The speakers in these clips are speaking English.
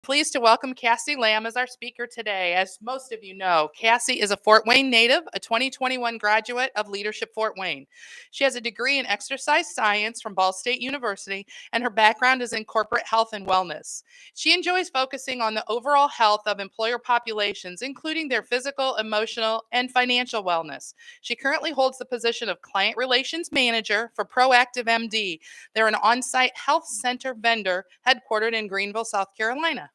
pleased to welcome Kassee Lamm as our speaker today. As most of you know, Kassee is a Fort Wayne native, a 2021 graduate of Leadership Fort Wayne. She has a degree in exercise science from Ball State University, and her background is in corporate health and wellness. She enjoys focusing on the overall health of employer populations, including their physical, emotional, and financial wellness. She currently holds the position of Client Relations Manager for Proactive MD. They're an on-site health center vendor headquartered in Greenville, South Carolina.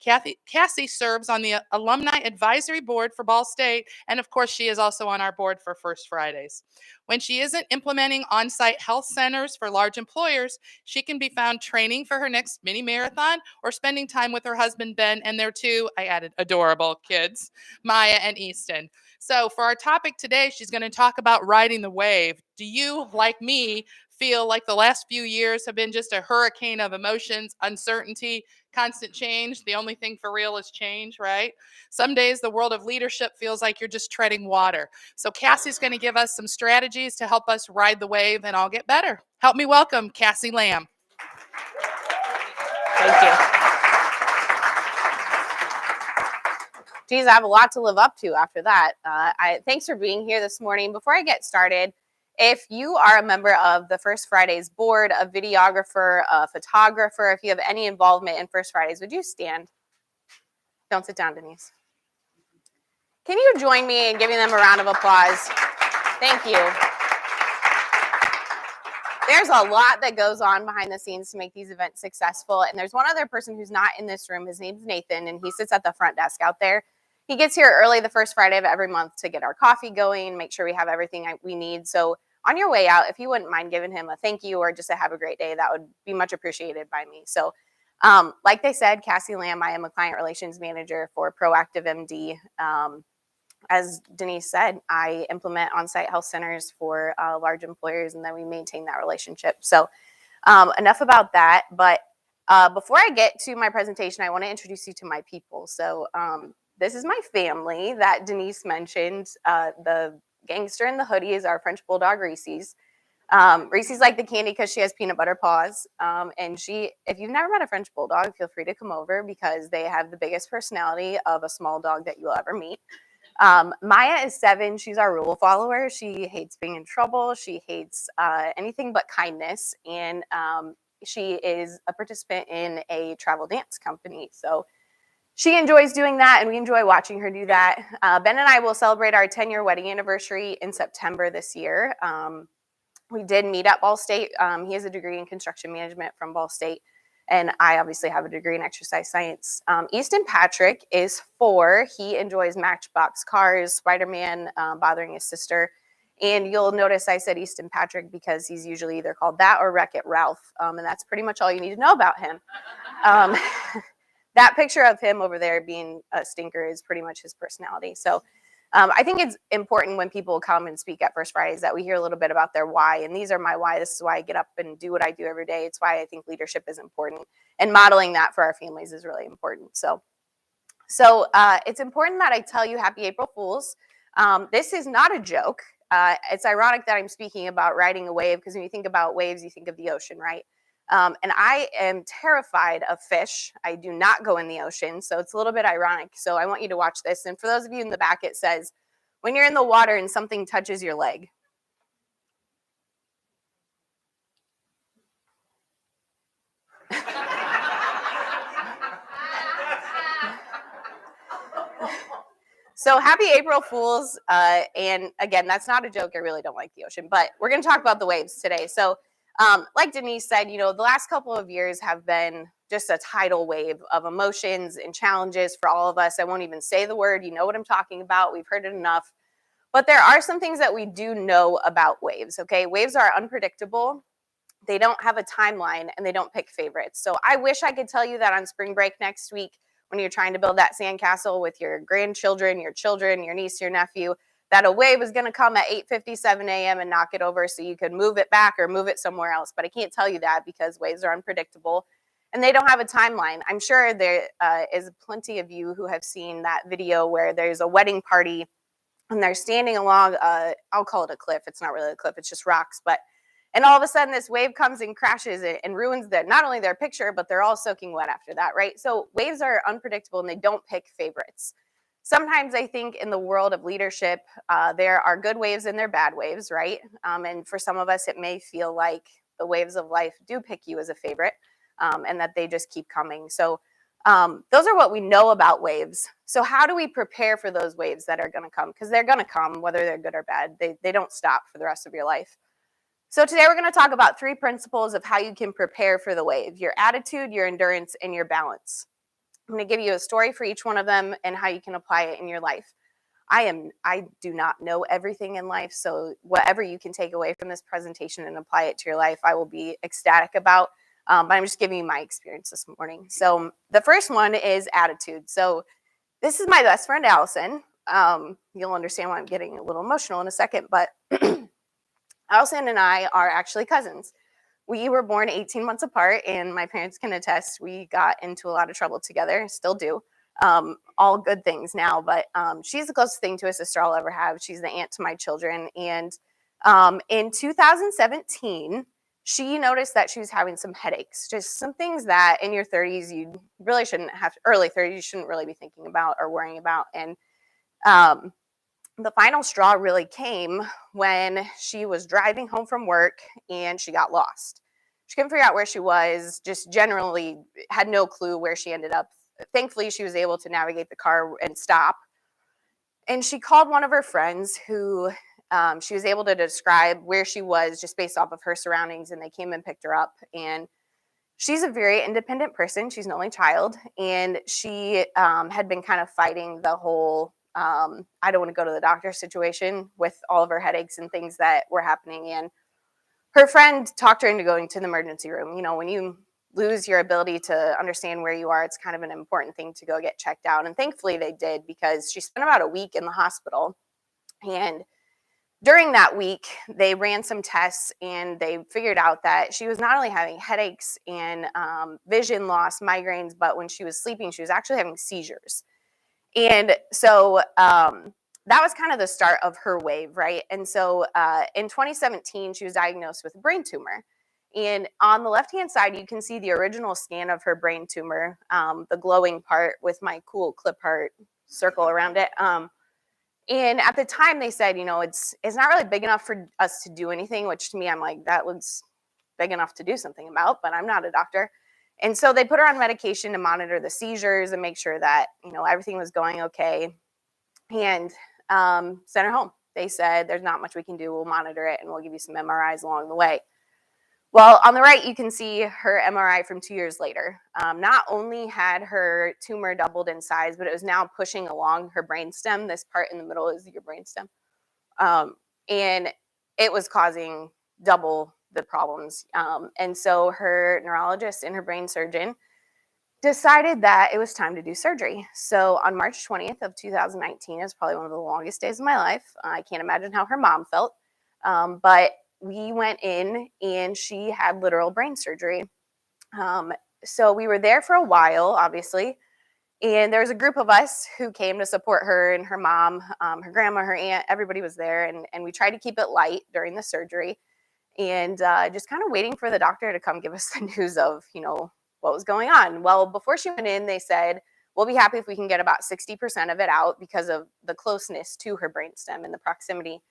Kassee serves on the Alumni Advisory Board for Ball State, and of course, she is also on our board for First Fridays. When she isn't implementing on-site health centers for large employers, she can be found training for her next mini marathon or spending time with her husband, Ben, and their two, I added, adorable kids, Maya and Easton. So for our topic today, she's going to talk about riding the wave. Do you, like me, feel like the last few years have been just a hurricane of emotions, uncertainty, constant change? The only thing for real is change, right? Some days the world of leadership feels like you're just treading water. So Kassee's going to give us some strategies to help us ride the wave and all get better. Help me welcome Kassee Lamm. Thank you. Geez, I have a lot to live up to after that. Thanks for being here this morning. Before I get started, if you are a member of the First Fridays board, a videographer, a photographer, if you have any involvement in First Fridays, would you stand? Don't sit down, Denise. Can you join me in giving them a round of applause? Thank you. There's a lot that goes on behind the scenes to make these events successful. And there's one other person who's not in this room. His name's Nathan, and he sits at the front desk out there. He gets here early the first Friday of every month to get our coffee going, make sure we have everything we need. So on your way out, if you wouldn't mind giving him a thank you or just a have a great day, that would be much appreciated by me. So like they said, Kassee Lamm, I am a client relations manager for Proactive MD. As Denise said, I implement on-site health centers for large employers, and then we maintain that relationship. So enough about that. But before I get to my presentation, I want to introduce you to my people. So this is my family that Denise mentioned. The gangster in the hoodie is our French Bulldog, Reese's. Reese's like the candy because she has peanut butter paws. And if you've never met a French Bulldog, feel free to come over because they have the biggest personality of a small dog that you'll ever meet. Maya is 7. She's our rule follower. She hates being in trouble. She hates anything but kindness. And she is a participant in a travel dance company. So she enjoys doing that, and we enjoy watching her do that. Ben and I will celebrate our 10-year wedding anniversary in September this year. We did meet at Ball State. He has a degree in construction management from Ball State, and I obviously have a degree in exercise science. Easton Patrick is 4. He enjoys Matchbox cars, Spider-Man, bothering his sister. And you'll notice I said Easton Patrick because he's usually either called that or Wreck-It Ralph. And that's pretty much all you need to know about him. That picture of him over there being a stinker is pretty much his personality. So I think it's important when people come and speak at First Fridays that we hear a little bit about their why. And these are my why. This is why I get up and do what I do every day. It's why I think leadership is important. And modeling that for our families is really important. So it's important that I tell you Happy April Fools. This is not a joke. It's ironic that I'm speaking about riding a wave because when you think about waves, you think of the ocean, right? And I am terrified of fish. I do not go in the ocean, so it's a little bit ironic. So I want you to watch this. And for those of you in the back, it says, when you're in the water and something touches your leg. So happy April Fools. And again, that's not a joke. I really don't like the ocean, but we're going to talk about the waves today. So like Denise said, the last couple of years have been just a tidal wave of emotions and challenges for all of us. I won't even say the word. You know what I'm talking about. We've heard it enough. But there are some things that we do know about waves, okay? Waves are unpredictable. They don't have a timeline, and they don't pick favorites. So I wish I could tell you that on spring break next week, when you're trying to build that sandcastle with your grandchildren, your children, your niece, your nephew, that a wave is going to come at 8:57 a.m. and knock it over so you could move it back or move it somewhere else. But I can't tell you that because waves are unpredictable and they don't have a timeline. I'm sure there is plenty of you who have seen that video where there's a wedding party and they're standing along, I'll call it a cliff. It's not really a cliff. It's just rocks. But And all of a sudden this wave comes and crashes it and ruins not only their picture, but they're all soaking wet after that, right? So waves are unpredictable and they don't pick favorites. Sometimes I think in the world of leadership, there are good waves and there are bad waves, right? And for some of us, it may feel like the waves of life do pick you as a favorite, and that they just keep coming. So those are what we know about waves. So how do we prepare for those waves that are going to come? Because they're going to come, whether they're good or bad. They don't stop for the rest of your life. So today we're going to talk about 3 principles of how you can prepare for the wave: your attitude, your endurance, and your balance. I'm going to give you a story for each one of them and how you can apply it in your life. I do not know everything in life, so whatever you can take away from this presentation and apply it to your life, I will be ecstatic about. But I'm just giving you my experience this morning. So the first one is attitude. So this is my best friend, Allison. You'll understand why I'm getting a little emotional in a second, but Allison and I are actually cousins. We were born 18 months apart, and my parents can attest we got into a lot of trouble together, still do. All good things now, but she's the closest thing to a sister I'll ever have. She's the aunt to my children. And in 2017, she noticed that she was having some headaches, just some things that in your 30s you really shouldn't have, early 30s, you shouldn't really be thinking about or worrying about. And the final straw really came when she was driving home from work and she got lost. She couldn't figure out where she was, just generally had no clue where she ended up. Thankfully, she was able to navigate the car and stop. And she called one of her friends who she was able to describe where she was just based off of her surroundings, and they came and picked her up. And she's a very independent person. She's an only child, and she had been kind of fighting the whole I don't want to go to the doctor situation with all of her headaches and things that were happening. And her friend talked her into going to the emergency room. You know, when you lose your ability to understand where you are, it's kind of an important thing to go get checked out. And thankfully they did, because she spent about a week in the hospital. And during that week, they ran some tests and they figured out that she was not only having headaches and vision loss, migraines, but when she was sleeping, she was actually having seizures. And so that was kind of the start of her wave, right? And so in 2017, she was diagnosed with a brain tumor. And on the left-hand side, you can see the original scan of her brain tumor, the glowing part with my cool clip art circle around it. And at the time, they said, you know, it's not really big enough for us to do anything, which to me, I'm like, that looks big enough to do something about, but I'm not a doctor. And so they put her on medication to monitor the seizures and make sure that, you know, everything was going okay, and sent her home. They said, there's not much we can do. We'll monitor it and we'll give you some MRIs along the way. Well, on the right, you can see her MRI from 2 years later. Not only had her tumor doubled in size, but it was now pushing along her brainstem. This part in the middle is your brainstem. And it was causing double the problems. And so her neurologist and her brain surgeon decided that it was time to do surgery. So on March 20th of 2019, it was probably one of the longest days of my life. I can't imagine how her mom felt. But we went in and she had literal brain surgery. So we were there for a while, obviously. And there was a group of us who came to support her and her mom, her grandma, her aunt, everybody was there. And we tried to keep it light during the surgery, and just kind of waiting for the doctor to come give us the news of, you know, what was going on. Well, before she went in, they said, we'll be happy if we can get about 60% of it out because of the closeness to her brainstem and the proximity.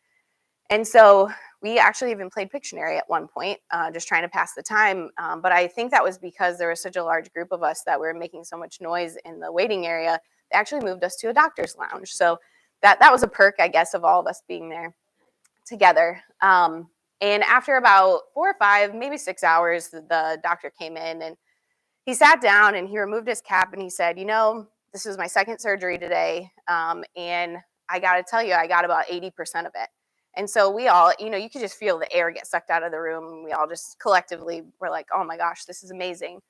And so we actually even played Pictionary at one point, just trying to pass the time. But I think that was because there was such a large group of us that were making so much noise in the waiting area. They actually moved us to a doctor's lounge. So that was a perk, I guess, of all of us being there together. And after about 4 or 5, maybe 6 hours, the doctor came in and he sat down and he removed his cap and he said, you know, this is my second surgery today. And I got to tell you, I got about 80% of it. And so we all, you know, you could just feel the air get sucked out of the room. We all just collectively were like, oh my gosh, this is amazing.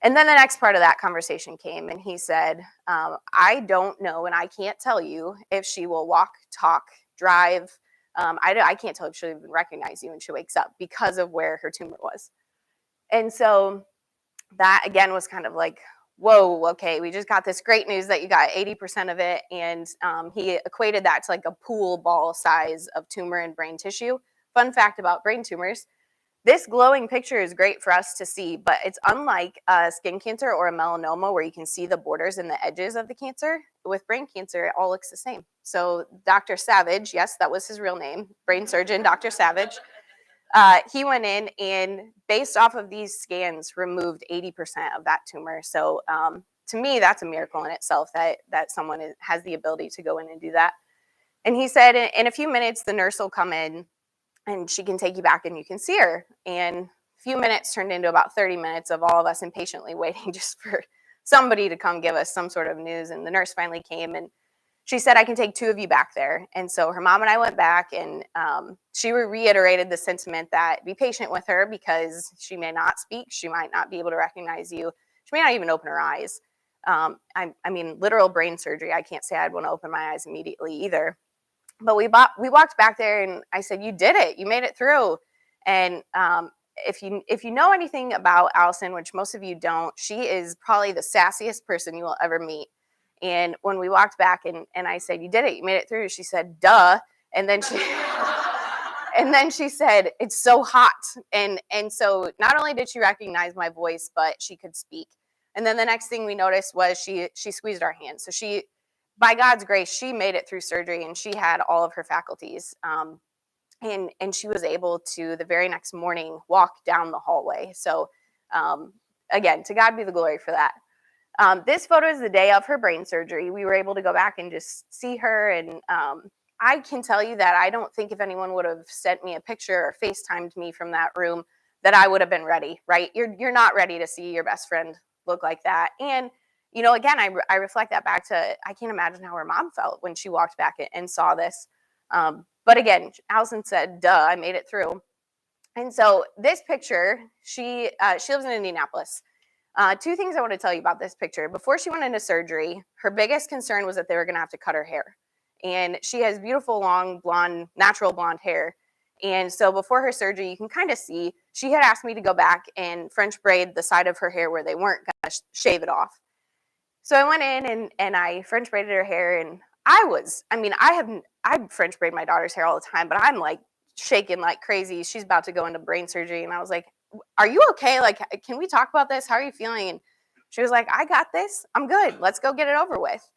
And then the next part of that conversation came and he said, I don't know and I can't tell you if she will walk, talk, drive. I can't tell if she'll even recognize you when she wakes up because of where her tumor was. And so that again was kind of like, whoa, okay, we just got this great news that you got 80% of it. And he equated that to like a pool ball size of tumor and brain tissue. Fun fact about brain tumors, This glowing picture is great for us to see, but it's unlike skin cancer or a melanoma where you can see the borders and the edges of the cancer. With brain cancer, it all looks the same. So Dr. Savage, yes, that was his real name, brain surgeon Dr. Savage, he went in and based off of these scans removed 80% of that tumor. So to me, that's a miracle in itself that someone has the ability to go in and do that. And he said in a few minutes, the nurse will come in and she can take you back and you can see her. And a few minutes turned into about 30 minutes of all of us impatiently waiting just for somebody to come give us some sort of news. And the nurse finally came and she said, I can take 2 of you back there. And so her mom and I went back and she reiterated the sentiment that be patient with her because she may not speak. She might not be able to recognize you. She may not even open her eyes. I mean, literal brain surgery. I can't say I'd want to open my eyes immediately either. But we walked back there and I said, you did it. You made it through. And if you know anything about Allison, which most of you don't, she is probably the sassiest person you will ever meet. And when we walked back and I said, you did it, you made it through, she said, duh. And then she and then she said, it's so hot. And so not only did she recognize my voice, but she could speak. And then the next thing we noticed was she squeezed our hands. So she, by God's grace, she made it through surgery and she had all of her faculties. And she was able to, the very next morning, walk down the hallway. So again, to God be the glory for that. This photo is the day of her brain surgery. We were able to go back and just see her. And I can tell you that I don't think if anyone would have sent me a picture or FaceTimed me from that room that I would have been ready, right? You're not ready to see your best friend look like that. And you know, again, I reflect that back to, I can't imagine how her mom felt when she walked back and saw this. But again, Allison said, duh, I made it through. And so this picture, she lives in Indianapolis. 2 things I want to tell you about this picture. Before she went into surgery, her biggest concern was that they were going to have to cut her hair. And she has beautiful, long, blonde, natural blonde hair. And so before her surgery, you can kind of see, she had asked me to go back and French braid the side of her hair where they weren't going to shave it off. So I went in and I French braided her hair and I French braid my daughter's hair all the time, but I'm like shaking like crazy. She's about to go into brain surgery. And I was like, are you okay? Like, can we talk about this? How are you feeling? And she was like, I got this. I'm good. Let's go get it over with.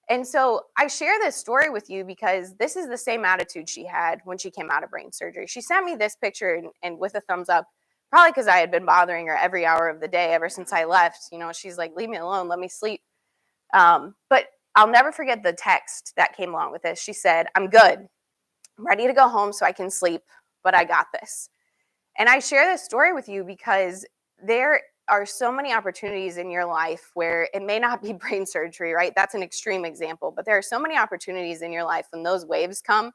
And so I share this story with you because this is the same attitude she had when she came out of brain surgery. She sent me this picture and with a thumbs up, probably because I had been bothering her every hour of the day ever since I left. You know, she's like, leave me alone. Let me sleep. But I'll never forget the text that came along with this. She said, I'm good. I'm ready to go home so I can sleep, but I got this. And I share this story with you because there are so many opportunities in your life where it may not be brain surgery, right? That's an extreme example, but there are so many opportunities in your life when those waves come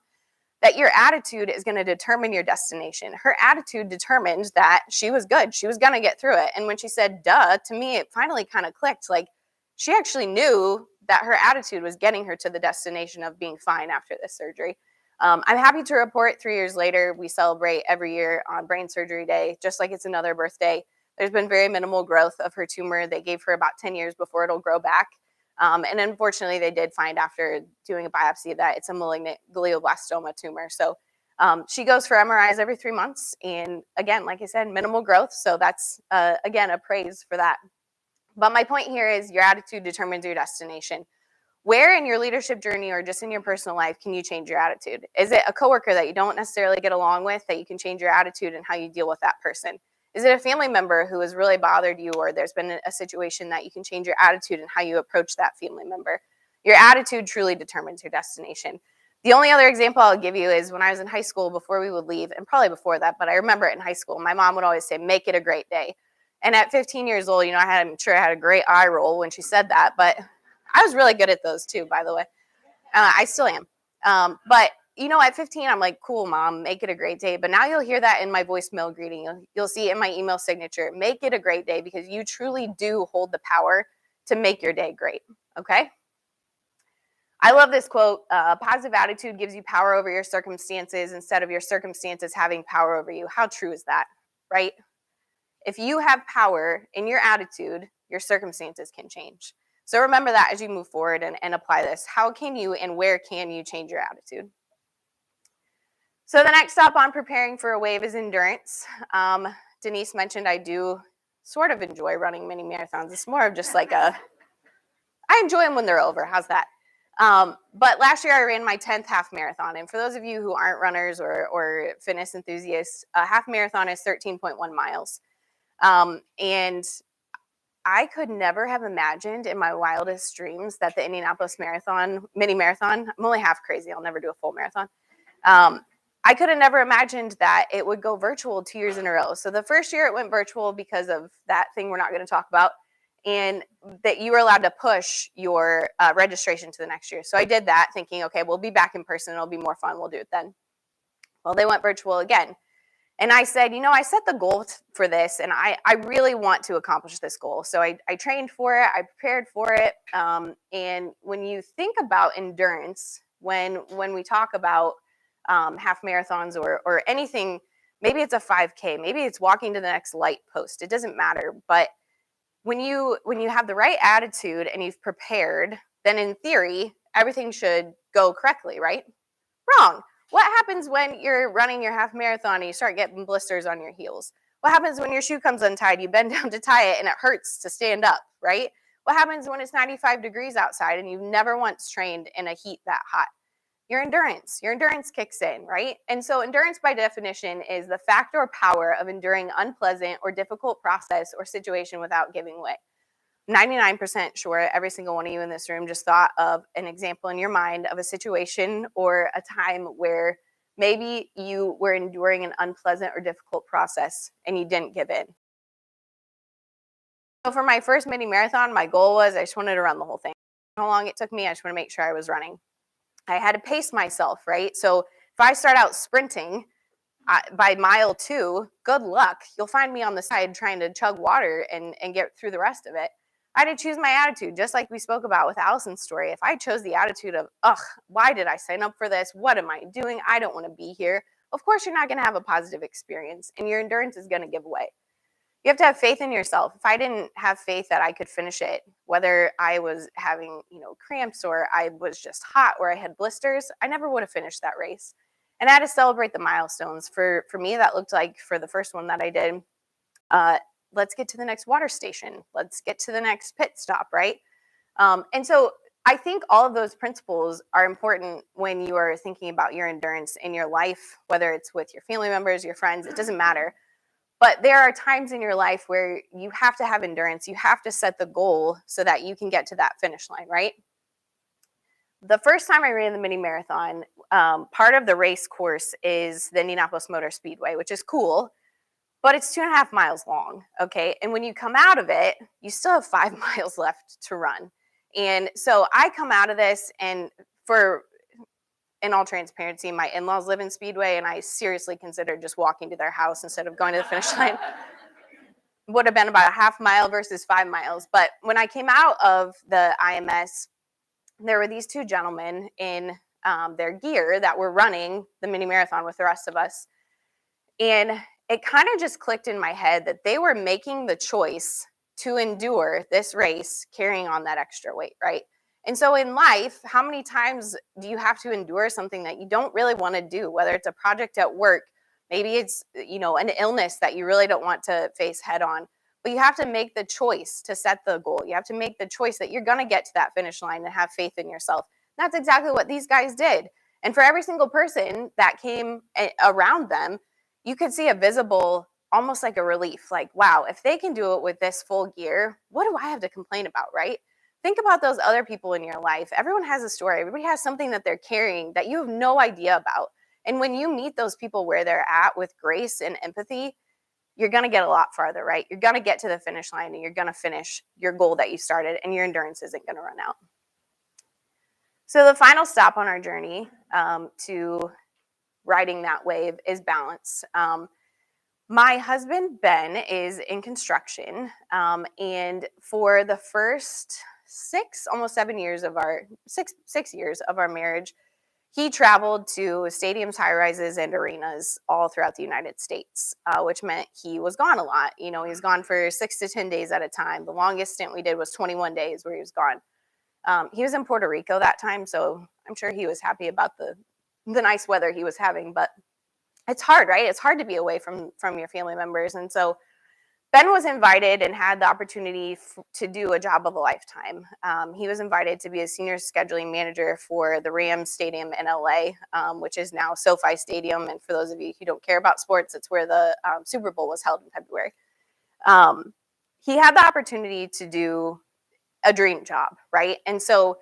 that your attitude is going to determine your destination. Her attitude determined that she was good. She was going to get through it. And when she said, duh, to me, it finally kind of clicked. Like, she actually knew that her attitude was getting her to the destination of being fine after this surgery. I'm happy to report 3 years later, we celebrate every year on Brain Surgery Day, just like it's another birthday. There's been very minimal growth of her tumor. They gave her about 10 years before it'll grow back. And unfortunately, they did find after doing a biopsy that it's a malignant glioblastoma tumor. So she goes for MRIs every 3 months. And again, like I said, minimal growth. So that's, again, a praise for that. But my point here is your attitude determines your destination. Where in your leadership journey or just in your personal life can you change your attitude? Is it a coworker that you don't necessarily get along with that you can change your attitude and how you deal with that person? Is it a family member who has really bothered you, or there's been a situation that you can change your attitude and how you approach that family member? Your attitude truly determines your destination. The only other example I'll give you is when I was in high school, before we would leave, and probably before that, but I remember it in high school, my mom would always say, make it a great day. And at 15 years old, you know, I'm sure I had a great eye roll when she said that, but I was really good at those too, by the way. I still am. But, you know, at 15, I'm like, cool, mom, make it a great day. But now you'll hear that in my voicemail greeting. You'll see it in my email signature. Make it a great day, because you truly do hold the power to make your day great. Okay? I love this quote. Positive attitude gives you power over your circumstances instead of your circumstances having power over you. How true is that, right? If you have power in your attitude, your circumstances can change. So remember that as you move forward and apply this. How can you and where can you change your attitude? So the next stop on preparing for a wave is endurance. Denise mentioned I do sort of enjoy running mini marathons. It's more of just like I enjoy them when they're over. How's that? But last year I ran my 10th half marathon. And for those of you who aren't runners or fitness enthusiasts, a half marathon is 13.1 miles. And I could never have imagined in my wildest dreams that the Indianapolis mini marathon, I'm only half crazy. I'll never do a full marathon. I could have never imagined that it would go virtual 2 years in a row. So the first year it went virtual because of that thing we're not going to talk about, and that you were allowed to push your registration to the next year. So I did that thinking, okay, we'll be back in person. It'll be more fun. We'll do it then. Well, they went virtual again. And I said, I set the goal for this, and I really want to accomplish this goal. So I trained for it. I prepared for it. And when you think about endurance, when we talk about half marathons or anything, maybe it's a 5K, maybe it's walking to the next light post. It doesn't matter. But when you have the right attitude and you've prepared, then in theory, everything should go correctly, right? Wrong. What happens when you're running your half marathon and you start getting blisters on your heels? What happens when your shoe comes untied, you bend down to tie it and it hurts to stand up, right? What happens when it's 95 degrees outside and you've never once trained in a heat that hot? Your endurance kicks in, right? And so endurance by definition is the fact or power of enduring unpleasant or difficult process or situation without giving way. 99% sure every single one of you in this room just thought of an example in your mind of a situation or a time where maybe you were enduring an unpleasant or difficult process and you didn't give in. So for my first mini marathon, my goal was I just wanted to run the whole thing. How long it took me, I just want to make sure I was running. I had to pace myself, right? So if I start out sprinting by mile 2, good luck. You'll find me on the side trying to chug water and get through the rest of it. I had to choose my attitude, just like we spoke about with Allison's story. If I chose the attitude of, why did I sign up for this? What am I doing? I don't want to be here. Of course, you're not going to have a positive experience and your endurance is going to give way. You have to have faith in yourself. If I didn't have faith that I could finish it, whether I was having, cramps or I was just hot or I had blisters, I never would have finished that race. And I had to celebrate the milestones. For me, that looked like, for the first one that I did, let's get to the next water station. Let's get to the next pit stop, right? And so I think all of those principles are important when you are thinking about your endurance in your life, whether it's with your family members, your friends, it doesn't matter. But there are times in your life where you have to have endurance. You have to set the goal so that you can get to that finish line, right? The first time I ran the mini marathon, part of the race course is the Indianapolis Motor Speedway, which is cool, but it's 2.5 miles long, okay? And when you come out of it, you still have 5 miles left to run. And so I come out of this, and in all transparency, my in-laws live in Speedway, and I seriously considered just walking to their house instead of going to the finish line. Would have been about a 1/2 mile versus 5 miles. But when I came out of the IMS, there were these 2 gentlemen in their gear that were running the mini marathon with the rest of us. And it kind of just clicked in my head that they were making the choice to endure this race carrying on that extra weight, right? And so in life, how many times do you have to endure something that you don't really want to do, whether it's a project at work, maybe it's, an illness that you really don't want to face head on, but you have to make the choice to set the goal. You have to make the choice that you're going to get to that finish line and have faith in yourself. And that's exactly what these guys did. And for every single person that came around them, you could see a visible, almost like a relief, like, wow, if they can do it with this full gear, what do I have to complain about, right? Think about those other people in your life. Everyone has a story. Everybody has something that they're carrying that you have no idea about. And when you meet those people where they're at with grace and empathy, you're going to get a lot farther, right? You're going to get to the finish line and you're going to finish your goal that you started, and your endurance isn't going to run out. So the final stop on our journey to riding that wave is balance. My husband, Ben, is in construction. And for the first 7 years of our 6 years of our marriage, he traveled to stadiums, high rises, and arenas all throughout the United States, which meant he was gone a lot. He was gone for 6 to 10 days at a time. The longest stint we did was 21 days where he was gone. He was in Puerto Rico that time, so I'm sure he was happy about the nice weather he was having. But it's hard, right? It's hard to be away from your family members. And so Ben was invited and had the opportunity to do a job of a lifetime. He was invited to be a senior scheduling manager for the Rams Stadium in LA, which is now SoFi Stadium. And for those of you who don't care about sports, it's where the Super Bowl was held in February. He had the opportunity to do a dream job, right? And so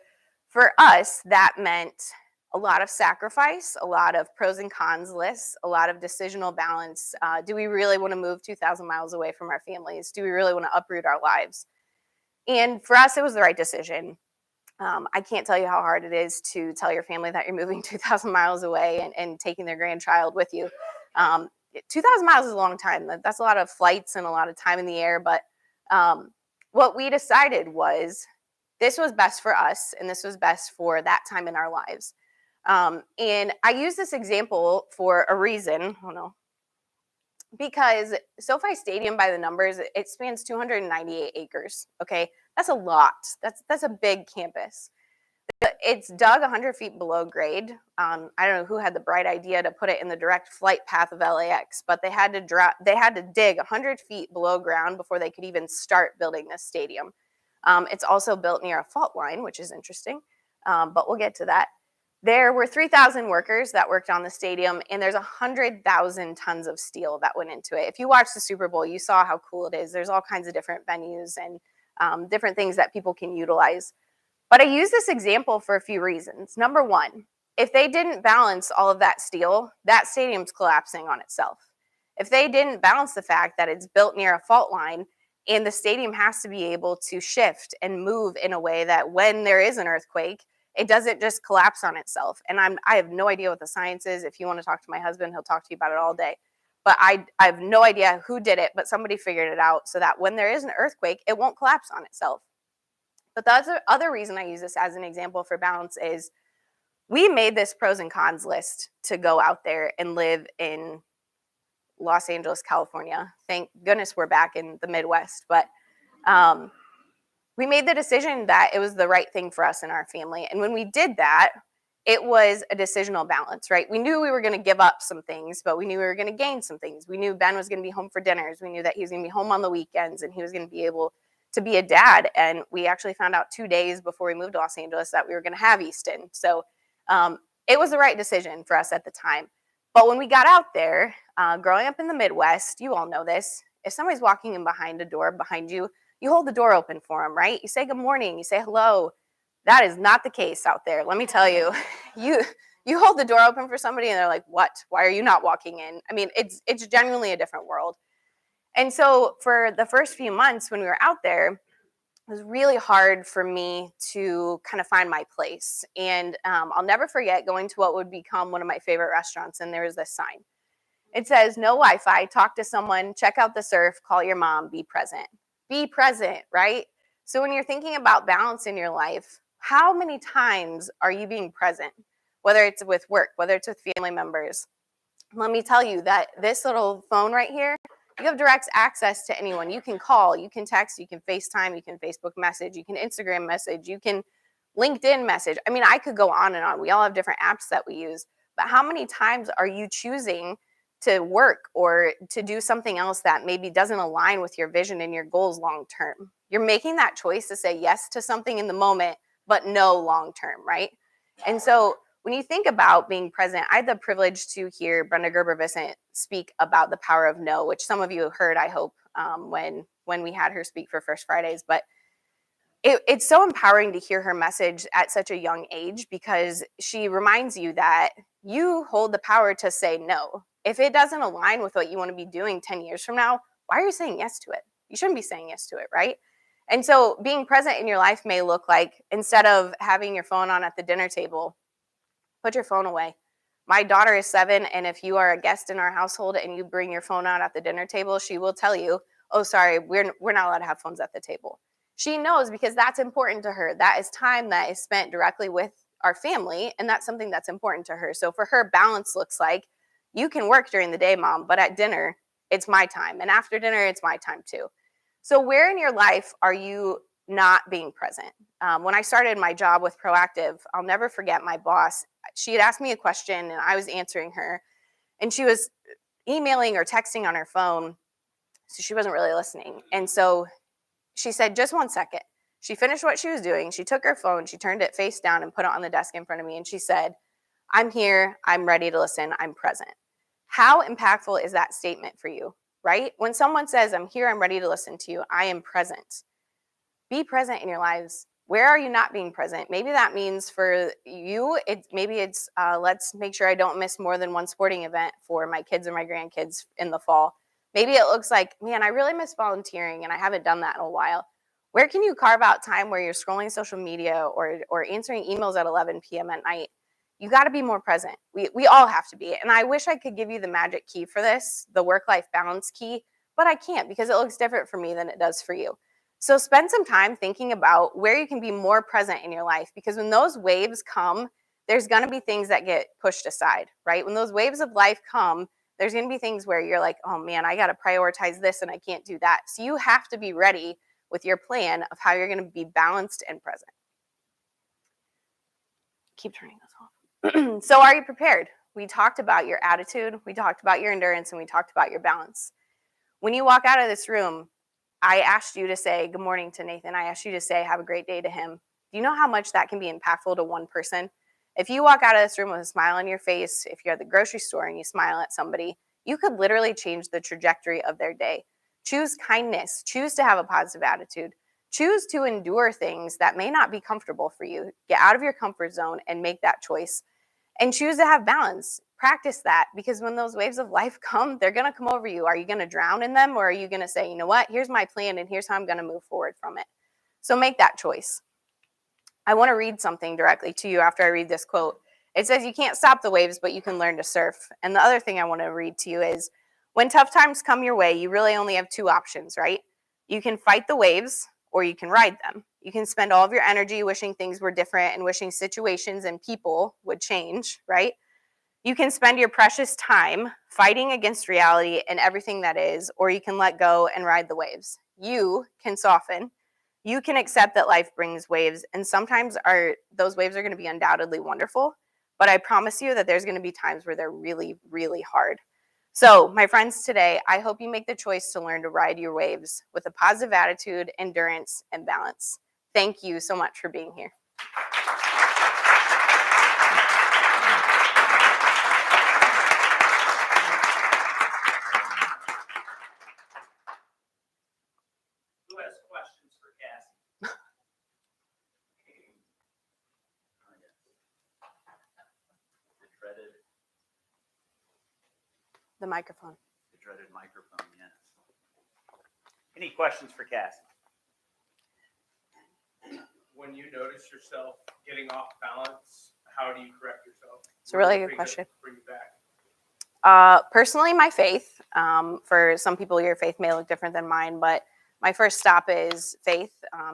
for us, that meant a lot of sacrifice, a lot of pros and cons lists, a lot of decisional balance. Do we really want to move 2,000 miles away from our families? Do we really want to uproot our lives? And for us, it was the right decision. I can't tell you how hard it is to tell your family that you're moving 2,000 miles away and taking their grandchild with you. 2,000 miles is a long time. That's a lot of flights and a lot of time in the air. But what we decided was this was best for us and this was best for that time in our lives. And I use this example for a reason. I don't know, because SoFi Stadium, by the numbers, it spans 298 acres. Okay, that's a lot. That's a big campus. It's dug 100 feet below grade. I don't know who had the bright idea to put it in the direct flight path of LAX, but they had to dig 100 feet below ground before they could even start building this stadium. It's also built near a fault line, which is interesting, but we'll get to that. There were 3,000 workers that worked on the stadium, and there's 100,000 tons of steel that went into it. If you watched the Super Bowl, you saw how cool it is. There's all kinds of different venues and different things that people can utilize. But I use this example for a few reasons. Number one, if they didn't balance all of that steel, that stadium's collapsing on itself. If they didn't balance the fact that it's built near a fault line and the stadium has to be able to shift and move in a way that when there is an earthquake, it doesn't just collapse on itself. And I have no idea what the science is. If you want to talk to my husband, he'll talk to you about it all day. But I have no idea who did it, but somebody figured it out so that when there is an earthquake, it won't collapse on itself. But the other reason I use this as an example for balance is we made this pros and cons list to go out there and live in Los Angeles, California. Thank goodness we're back in the Midwest. But we made the decision that it was the right thing for us and our family. And when we did that, it was a decisional balance, right? We knew we were going to give up some things, but we knew we were going to gain some things. We knew Ben was going to be home for dinners. We knew that he was going to be home on the weekends and he was going to be able to be a dad. And we actually found out 2 days before we moved to Los Angeles that we were going to have Easton. So it was the right decision for us at the time. But when we got out there, growing up in the Midwest, you all know this. If somebody's walking in behind a door behind you, you hold the door open for them, right? You say good morning, you say hello. That is not the case out there. Let me tell you, you hold the door open for somebody and they're like, what? Why are you not walking in? I mean, it's genuinely a different world. And so for the first few months when we were out there, it was really hard for me to kind of find my place. And I'll never forget going to what would become one of my favorite restaurants. And there was this sign. It says, no Wi-Fi, talk to someone, check out the surf, call your mom, be present. Be present, right? So when you're thinking about balance in your life, how many times are you being present? Whether it's with work, whether it's with family members. Let me tell you that this little phone right here, you have direct access to anyone. You can call, you can text, you can FaceTime, you can Facebook message, you can Instagram message, you can LinkedIn message. I mean, I could go on and on. We all have different apps that we use. But how many times are you choosing to work or to do something else that maybe doesn't align with your vision and your goals long term? You're making that choice to say yes to something in the moment, but no long term, right? And so when you think about being present, I had the privilege to hear Brenda Gerber-Vicent speak about the power of no, which some of you heard, I hope, when we had her speak for First Fridays. But it's so empowering to hear her message at such a young age because she reminds you that you hold the power to say no. If it doesn't align with what you want to be doing 10 years from now, why are you saying yes to it? You shouldn't be saying yes to it, right? And so being present in your life may look like, instead of having your phone on at the dinner table, put your phone away. My daughter is 7, and if you are a guest in our household and you bring your phone out at the dinner table, she will tell you, oh, sorry, we're not allowed to have phones at the table. She knows because that's important to her. That is time that is spent directly with our family, and that's something that's important to her. So for her, balance looks like, you can work during the day, Mom, but at dinner, it's my time. And after dinner, it's my time too. So where in your life are you not being present? When I started my job with Proactive, I'll never forget my boss. She had asked me a question and I was answering her. And she was emailing or texting on her phone, so she wasn't really listening. And so she said, just 1 second. She finished what she was doing. She took her phone, she turned it face down and put it on the desk in front of me. And she said, I'm here, I'm ready to listen, I'm present. How impactful is that statement for you, right? When someone says, I'm here, I'm ready to listen to you, I am present. Be present in your lives. Where are you not being present? Maybe that means for you, maybe it's let's make sure I don't miss more than one sporting event for my kids or my grandkids in the fall. Maybe it looks like, man, I really miss volunteering and I haven't done that in a while. Where can you carve out time where you're scrolling social media or answering emails at 11 p.m. at night? You got to be more present. We all have to be. And I wish I could give you the magic key for this, the work-life balance key, but I can't because it looks different for me than it does for you. So spend some time thinking about where you can be more present in your life, because when those waves come, there's going to be things that get pushed aside, right? When those waves of life come, there's going to be things where you're like, oh man, I got to prioritize this and I can't do that. So you have to be ready with your plan of how you're going to be balanced and present. Keep turning this off. So are you prepared? We talked about your attitude, we talked about your endurance, and we talked about your balance. When you walk out of this room, I asked you to say good morning to Nathan. I asked you to say have a great day to him. Do you know how much that can be impactful to one person? If you walk out of this room with a smile on your face, if you're at the grocery store and you smile at somebody, you could literally change the trajectory of their day. Choose kindness. Choose to have a positive attitude. Choose to endure things that may not be comfortable for you. Get out of your comfort zone and make that choice. And choose to have balance. Practice that, because when those waves of life come, they're going to come over you. Are you going to drown in them, or are you going to say, you know what, here's my plan and here's how I'm going to move forward from it? So make that choice. I want to read something directly to you after I read this quote. It says, you can't stop the waves, but you can learn to surf. And the other thing I want to read to you is, when tough times come your way, you really only have two options, right? You can fight the waves or you can ride them. You can spend all of your energy wishing things were different and wishing situations and people would change, right? You can spend your precious time fighting against reality and everything that is, or you can let go and ride the waves. You can soften. You can accept that life brings waves, and sometimes those waves are going to be undoubtedly wonderful, but I promise you that there's going to be times where they're really, really hard. So, my friends, today, I hope you make the choice to learn to ride your waves with a positive attitude, endurance, and balance. Thank you so much for being here. Who has questions for Kassee? The microphone. The dreaded microphone, yes. Any questions for Kassee? When you notice yourself getting off balance, how do you correct yourself? It's a really good question. Bring you back. Personally, my faith. For some people, your faith may look different than mine, but my first stop is faith.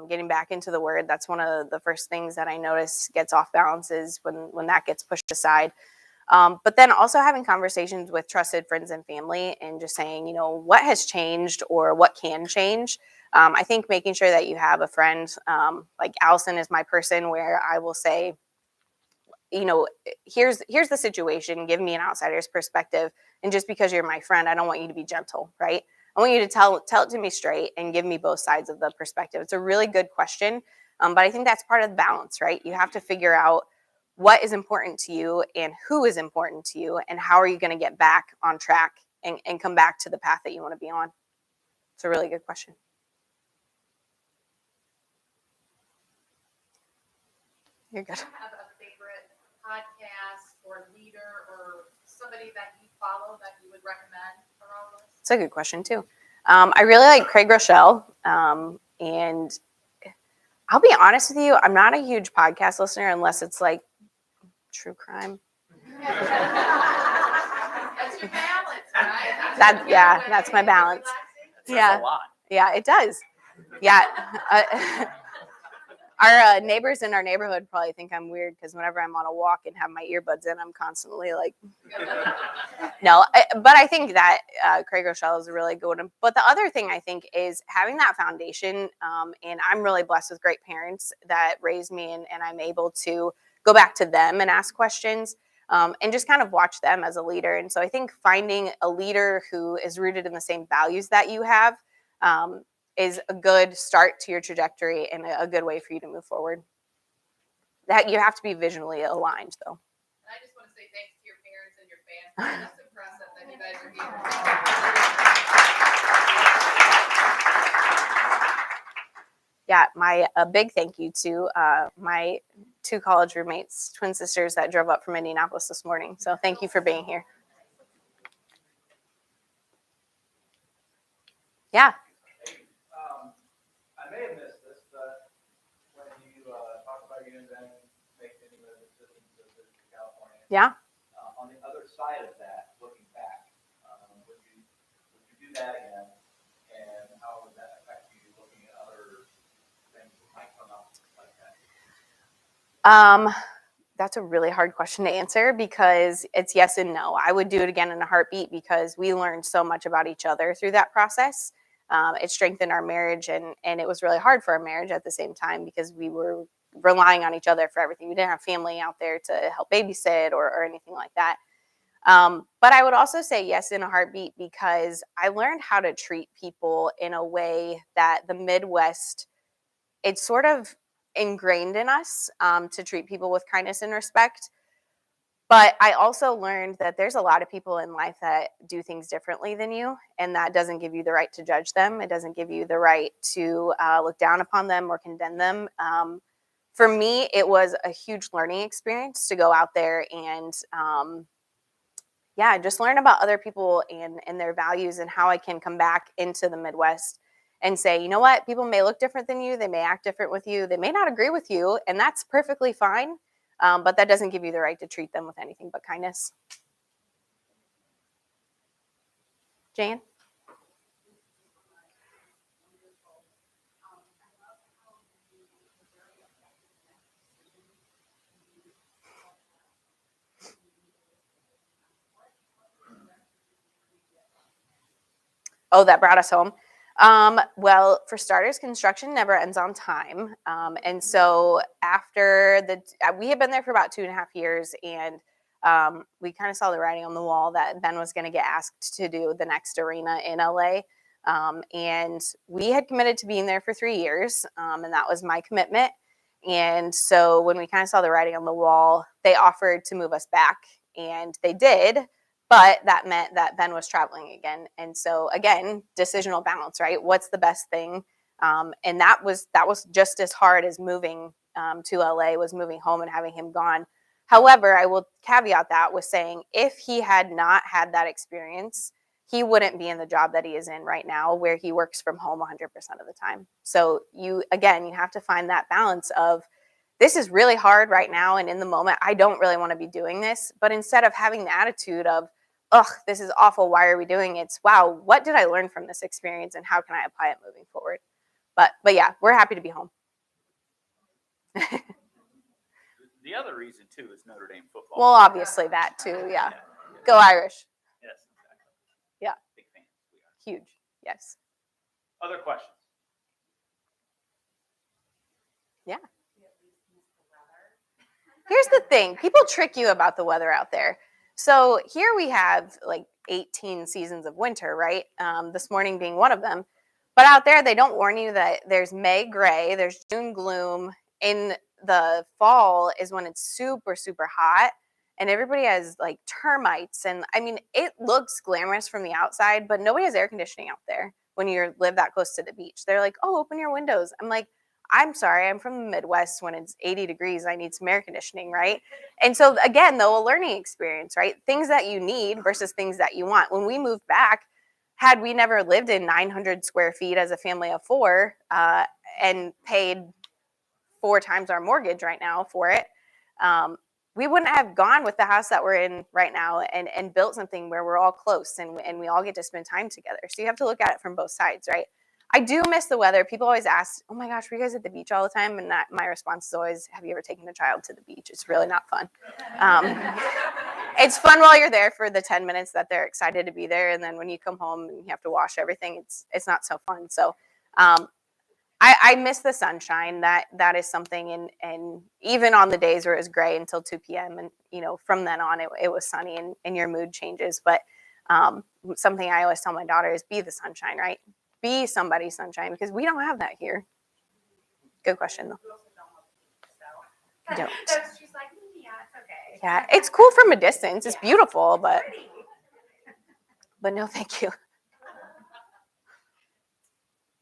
Getting back into the Word. That's one of the first things that I notice gets off balance is when that gets pushed aside. But then also having conversations with trusted friends and family and just saying, you know, what has changed or what can change. I think making sure that you have a friend, like Allison is my person where I will say, you know, here's the situation. Give me an outsider's perspective. And just because you're my friend, I don't want you to be gentle, right? I want you to tell it to me straight and give me both sides of the perspective. It's a really good question. But I think that's part of the balance, right? You have to figure out what is important to you and who is important to you and how are you going to get back on track and come back to the path that you want to be on. It's a really good question. You're good. Do you have a favorite podcast or leader or somebody that you follow that you would recommend for all of us? It's a good question too. I really like Craig Rochelle, and I'll be honest with you, I'm not a huge podcast listener unless it's like true crime. That's your balance, right? That's my balance. That says Yeah. a lot. Yeah, it does. Yeah. Our neighbors in our neighborhood probably think I'm weird because whenever I'm on a walk and have my earbuds in, I'm constantly like, no. But I think that Craig Rochelle is a really good one. But the other thing I think is having that foundation, and I'm really blessed with great parents that raised me, and I'm able to go back to them and ask questions. and just kind of watch them as a leader. And so I think finding a leader who is rooted in the same values that you have is a good start to your trajectory and a good way for you to move forward. That you have to be visually aligned, though. And I just want to say thanks to your parents and your fans. That's impressive that you guys are here. Yeah, a big thank you to my 2 college roommates, twin sisters that drove up from Indianapolis this morning. So thank you for being here. Yeah. I may have missed this, but when you talk about you and then make any of the decisions to visit California, Yeah. On the other side of that, looking back, would you do that again? And how would that affect you looking at other things that might come up like that? That's a really hard question to answer because it's yes and no. I would do it again in a heartbeat because we learned so much about each other through that process. It strengthened our marriage, and it was really hard for our marriage at the same time because we were relying on each other for everything. We didn't have family out there to help babysit or anything like that. But I would also say yes in a heartbeat because I learned how to treat people in a way that the Midwest, it's sort of ingrained in us to treat people with kindness and respect. But I also learned that there's a lot of people in life that do things differently than you, and that doesn't give you the right to judge them. It doesn't give you the right to look down upon them or condemn them. For me, it was a huge learning experience to go out there and just learn about other people and their values and how I can come back into the Midwest and say, you know what, people may look different than you. They may act different with you. They may not agree with you, and that's perfectly fine. But that doesn't give you the right to treat them with anything but kindness. Jan? Oh, that brought us home. Well, for starters, construction never ends on time. And so after we had been there for about 2.5 years, and we kind of saw the writing on the wall that Ben was going to get asked to do the next arena in LA. And we had committed to being there for 3 years, and that was my commitment. And so when we kind of saw the writing on the wall, they offered to move us back, and they did. But that meant that Ben was traveling again. And so again, decisional balance, right? What's the best thing? And that was just as hard as moving to LA, was moving home and having him gone. However, I will caveat that with saying if he had not had that experience, he wouldn't be in the job that he is in right now, where he works from home 100% of the time. So you have to find that balance of, this is really hard right now, and in the moment, I don't really want to be doing this. But instead of having the attitude of, ugh, this is awful, why are we doing it? It's, wow, what did I learn from this experience, and how can I apply it moving forward? But yeah, we're happy to be home. The other reason, too, is Notre Dame football. Well, obviously that, too, yeah. Go Irish. Yes, exactly. Yeah. Big fans we are. Huge, yes. Other questions? Yeah. Here's the thing. People trick you about the weather out there. So here we have like 18 seasons of winter, right? This morning being one of them. But out there, they don't warn you that there's May gray, there's June gloom. In the fall is when it's super, super hot. And everybody has like termites. And I mean, it looks glamorous from the outside, but nobody has air conditioning out there when you live that close to the beach. They're like, oh, open your windows. I'm like, I'm sorry, I'm from the Midwest. When it's 80 degrees, I need some air conditioning, right? And so again, though, a learning experience, right? Things that you need versus things that you want. When we moved back, had we never lived in 900 square feet as a family of 4 and paid 4 times our mortgage right now for it, we wouldn't have gone with the house that we're in right now and built something where we're all close and we all get to spend time together. So you have to look at it from both sides, right? I do miss the weather. People always ask, oh my gosh, were you guys at the beach all the time? And my response is always, have you ever taken a child to the beach? It's really not fun. It's fun while you're there for the 10 minutes that they're excited to be there. And then when you come home and you have to wash everything, it's not so fun. So I miss the sunshine. That is something, and even on the days where it was gray until 2 p.m. and from then on it was sunny and your mood changes. But something I always tell my daughter is be the sunshine, right? Be somebody's sunshine, because we don't have that here. Good question though. I don't. She's like, yeah, it's okay. Yeah, it's cool from a distance. It's Yeah. beautiful, but Pretty. no, thank you.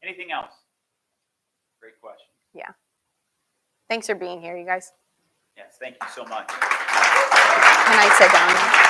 Anything else? Great question. Thanks for being here, you guys. Yes, thank you so much. Can I sit down now?